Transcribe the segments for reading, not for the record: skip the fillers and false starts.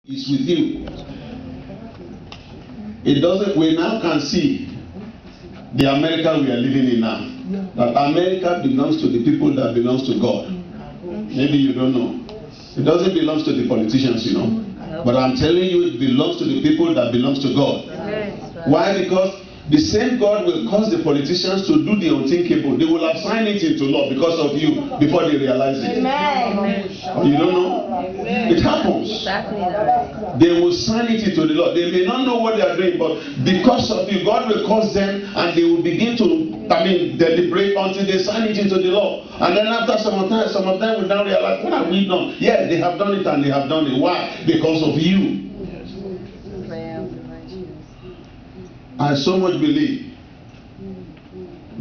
is with you. It doesn't, we now can see the America we are living in now. That America belongs to the people that belongs to God. Maybe you don't know. It doesn't belong to the politicians, you know. But I'm telling you, it belongs to the people that belongs to God. Why? Because the same God will cause the politicians to do the unthinkable. They will have signed it into law because of you before they realize it. Amen. You don't know? It happens. They will sign it into the law. They may not know what they are doing, but because of you, God will cause them and they will begin to deliberate until they sign it into the law. And then after some of them will now realize, what have we done? Yeah, they have done it and they have done it. Why? Because of you. I so much believe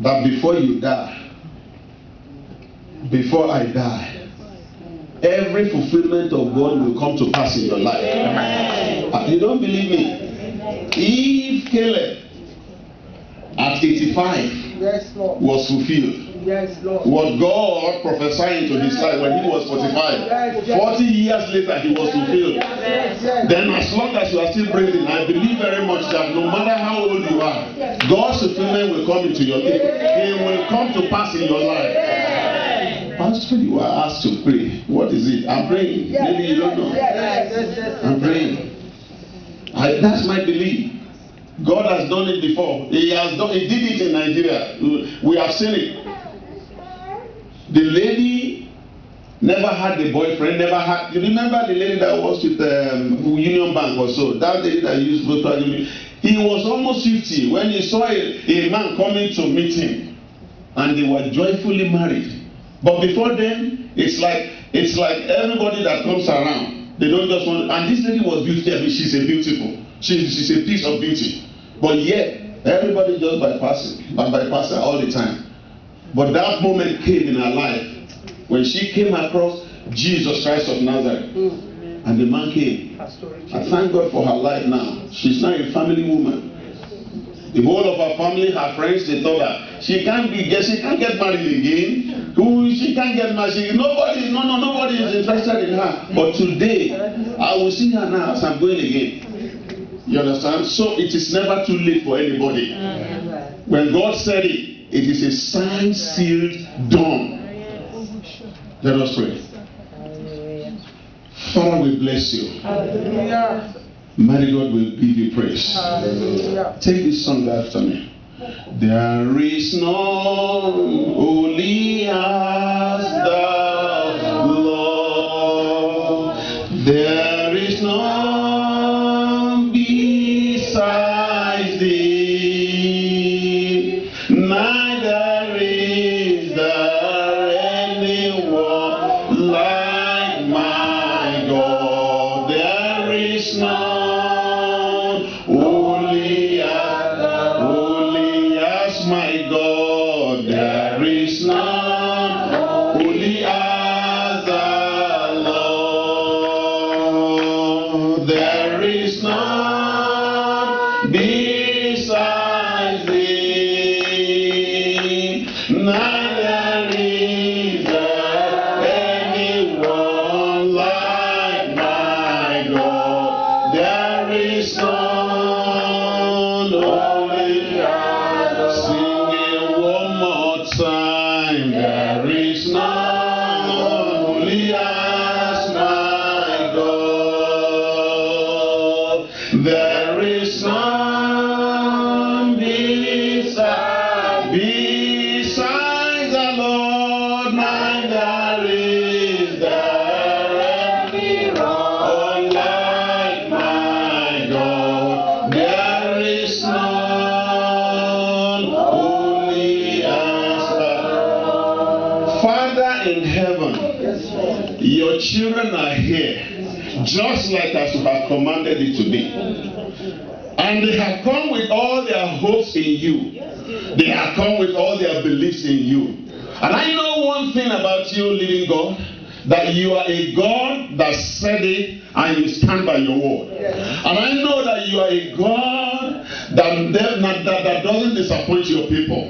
that before you die, before I die, every fulfillment of God will come to pass in your life. You don't believe me? If Caleb at 85 was fulfilled, what God prophesied into his life when he was 45, 40 years later he was fulfilled. Then as long as you are still breathing, I believe very much that no matter how old you are, God's fulfillment will come into your life. It will come to pass in your life. Pastor, you are asked to pray. What is it? I'm praying. Maybe you don't know. I'm praying. That's my belief. God has done it before. He did it in Nigeria. We have seen it. The lady never had a boyfriend, you remember the lady that was with Union Bank or so? That lady that used voter. He was almost 50 when he saw a man coming to meet him, and they were joyfully married. But before then, it's like everybody that comes around, they don't just want. And this lady was beautiful. She's a piece of beauty. But yet, everybody just bypass her all the time. But that moment came in her life when she came across Jesus Christ of Nazareth. And the man came. I thank God for her life now. She's now a family woman. The whole of her family, her friends, they told her she can't get married again. She can't get married. Nobody is interested in her. But today, I will see her now as I'm going again. You understand? So it is never too late for anybody. When God said it, it is a sign sealed done. Let us pray. Father, we bless you. Mighty God will give you praise. Take this song after me. There is none holy as thou, Lord. There is none besides thee. Neither is there anyone like my God. There is none holy as my God. There is none holy as the Lord. There is none besides thee. Neither is there anyone like my God. There is none holy as. Sing it one more time. There is none holy as my God. There is none besides the Lord. Neither is there anyone like my God. There is none holy as thou. Father in heaven, your children are here, just like as you have commanded it to be. And they have come with all their hopes in you. They have come with all their beliefs in you. And I know one thing about you, living God, that you are a God that said it and you stand by your word. And I know that you are a God that doesn't disappoint your people.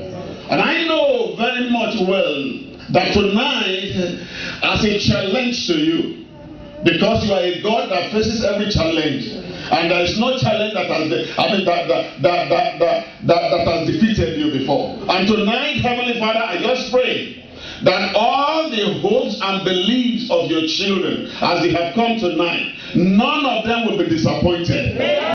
And I know very much well that tonight, as a challenge to you, Because you are a God that faces every challenge. And there is no challenge that has that has defeated you before. And tonight, Heavenly Father, I just pray that all the hopes and beliefs of your children, as they have come tonight, none of them will be disappointed.